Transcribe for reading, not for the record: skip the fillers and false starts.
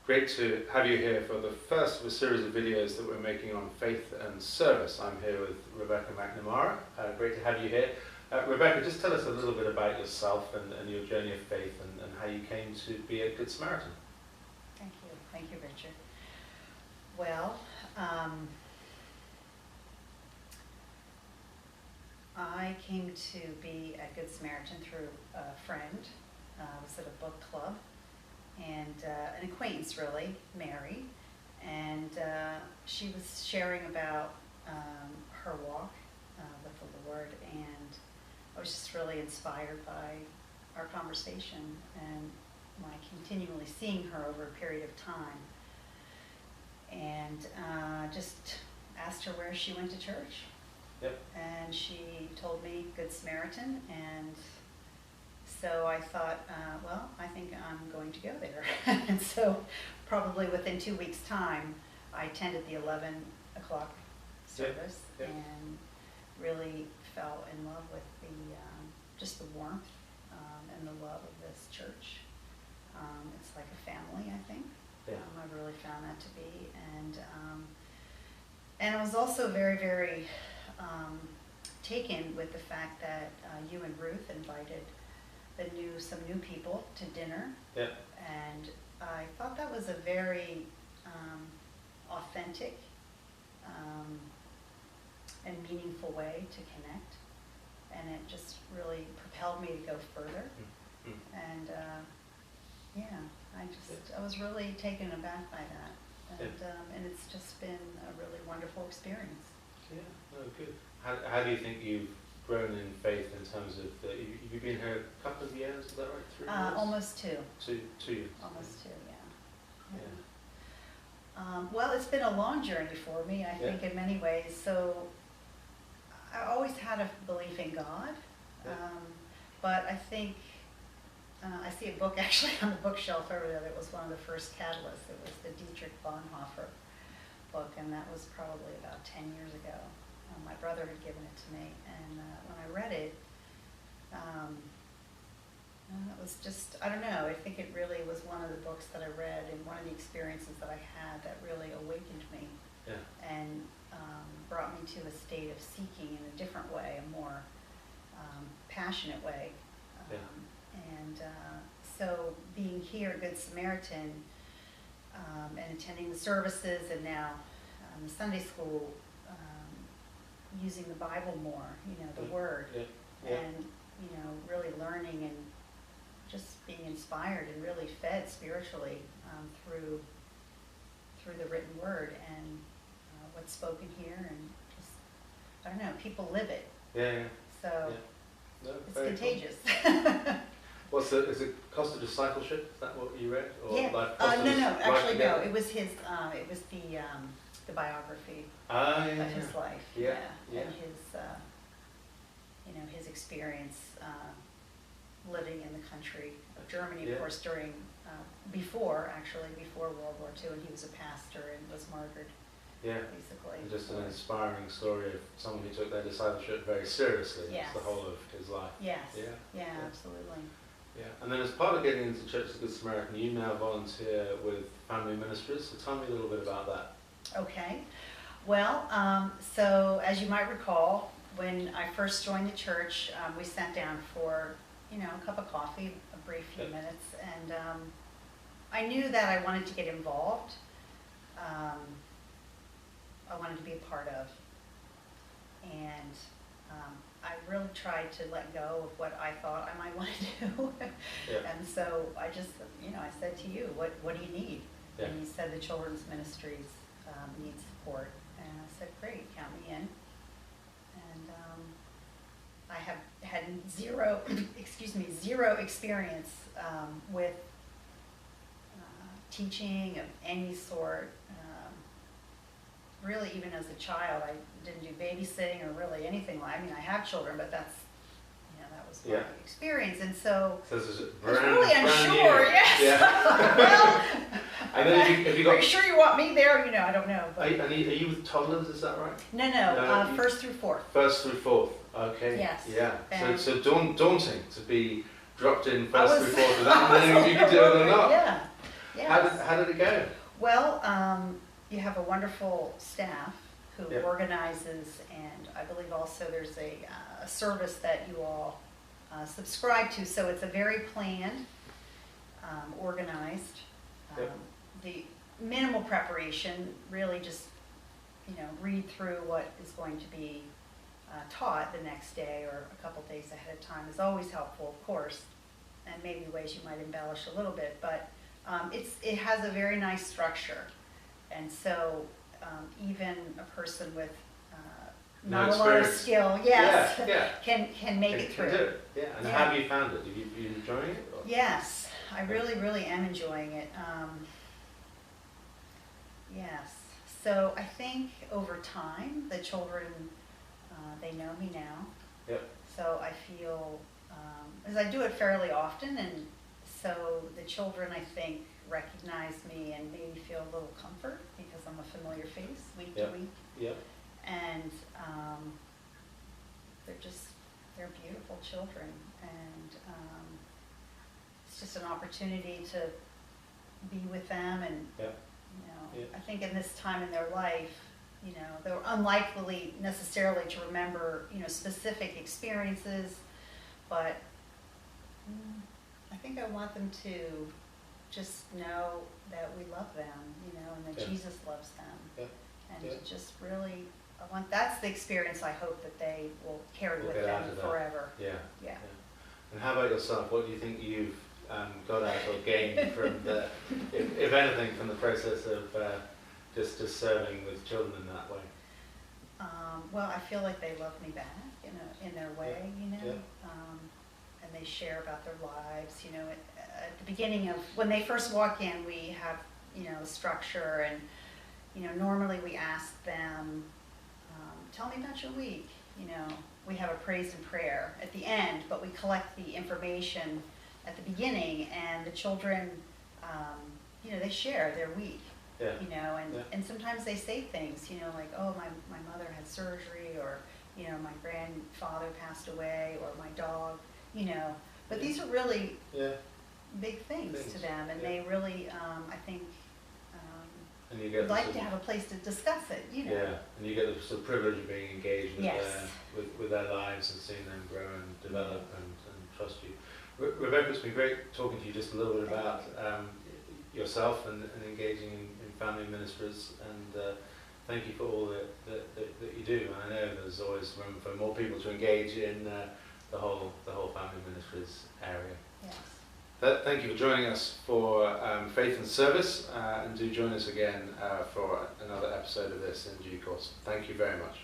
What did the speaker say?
Great to have you here for the first of a series of videos that we're making on faith and service. I'm here with Rebecca McNamara. Great to have you here. Rebecca, just tell us a little bit about yourself and your journey of faith and how you came to be a Good Samaritan. Thank you, Richard. Well, I came to be a Good Samaritan through a friend. I was at a book club, and an acquaintance, really, Mary, and she was sharing about her walk with the Lord, and I was just really inspired by our conversation and my continually seeing her over a period of time, and just asked her where she went to church. Yep. And she told me Good Samaritan, and so I thought, well, I think I'm going to go there. And so probably within 2 weeks' time, I attended the 11 o'clock service. Yep. And really fell in love with the just the warmth and the love of this church. It's like a family, I think. Yeah. I've really found that to be. And I was also very, very taken with the fact that you and Ruth invited some new people to dinner. Yeah. And I thought that was a very authentic and meaningful way to connect. And it just really propelled me to go further. Mm-hmm. And I was really taken aback by that. And it's just been a really wonderful experience. Yeah, no, good. How do you think you've grown in faith in terms of, you've been here a couple of years, is that right? 3 years? Almost 2. 2 years. Almost 2, yeah. Yeah. Well, it's been a long journey for me, I think, in many ways. So I always had a belief in God, but I think I see a book actually on the bookshelf over there that was one of the first catalysts. It was the Dietrich Bonhoeffer book, and that was probably about 10 years ago. My brother had given it to me, and when I read it, it was just, I don't know, I think it really was one of the books that I read and one of the experiences that I had that really awakened me. Yeah. And brought me to a state of seeking in a different way, a more passionate way. So being here at Good Samaritan and attending the services, and now the Sunday school, using the Bible more, the Word, and really learning and just being inspired and really fed spiritually through the written Word and what's spoken here, and just, I don't know, people live it. Yeah. So No, it's contagious. Is it Cost of Discipleship? Is that what you read? Or Yeah. No. It was his. It was the biography of his life. Yeah. And his experience living in the country of Germany, of course, before World War II, and he was a pastor and was martyred. Yeah, basically. And just an inspiring story of someone who took their discipleship very seriously. Yes. The whole of his life. Yes. Yeah. Yeah, absolutely. Yeah, and then as part of getting into Church of the Good Samaritan, you now volunteer with Family Ministries. So tell me a little bit about that. Okay. Well, so as you might recall, when I first joined the church, we sat down for a cup of coffee, a brief few minutes, and I knew that I wanted to get involved. I wanted to be a part of, and I really tried to let go of what I thought I might want to do. And so I just, I said to you, what do you need? Yeah. And you said the children's ministries need support, and I said, great, count me in. And I have had zero experience with teaching of any sort. Really, even as a child, I didn't do babysitting or really anything like. I mean, I have children, but that was my experience, and so this is I was really unsure. Yes. Yeah. Well, and then have you got? Are you sure you want me there? I don't know. But are you with toddlers? Is that right? No. First through fourth. First through fourth. Okay. Yes. Yeah. So daunting to be dropped in first through fourth of that, and then you can do it or not. Yeah. Yes. How did it go? Well, you have a wonderful staff who Yeah. organizes, and I believe also there's a service that you all subscribe to. So it's a very planned, organized. Yep. The minimal preparation, really just, read through what is going to be taught the next day or a couple days ahead of time is always helpful, of course, and maybe ways you might embellish a little bit, but it has a very nice structure. And so even a person with No not a lot of experience. skill, yes, Yeah. can make it Can through. do it. Yeah. And Yeah. how have you found it? Have you enjoying it? Or? Yes, I really, really am enjoying it. Yes, so I think over time, the children, they know me now. Yep. So I feel, as I do it fairly often, and so the children, I think, recognize me and maybe feel a little comfort because I'm a familiar face week to Yep. week. Yep. And they're beautiful children, and it's just an opportunity to be with them. And Yep. Yep. I think in this time in their life, they're unlikely necessarily to remember specific experiences, but I think I want them to just know that we love them, and that Yeah. Jesus loves them. Yeah. And Yeah. to just really, that's the experience I hope that they will carry We'll with get out them of that. forever. Yeah. Yeah. And how about yourself? What do you think you've got out or gained from the, if anything, from the process of just serving with children in that way? Well, I feel like they love me back in their way, Yeah. and they share about their lives. At the beginning of when they first walk in, we have a structure, and normally we ask them, tell me about your week. We have a praise and prayer at the end, but we collect the information at the beginning, and the children, they share their week. Yeah. And sometimes they say things, like, oh, my mother had surgery, or, my grandfather passed away, or my dog, but these are really big things to them, and they really, I think, and you get would like to have a place to discuss it, Yeah, and you get the sort of privilege of being engaged with, Yes. with their lives and seeing them grow and develop and trust you. Rebecca, it's been great talking to you just a little bit about yourself and engaging in family ministries, and thank you for all that you do. And I know there's always room for more people to engage in the whole family ministries area. Yes. Thank you for joining us for Faith and Service, and do join us again for another episode of this in due course. Thank you very much.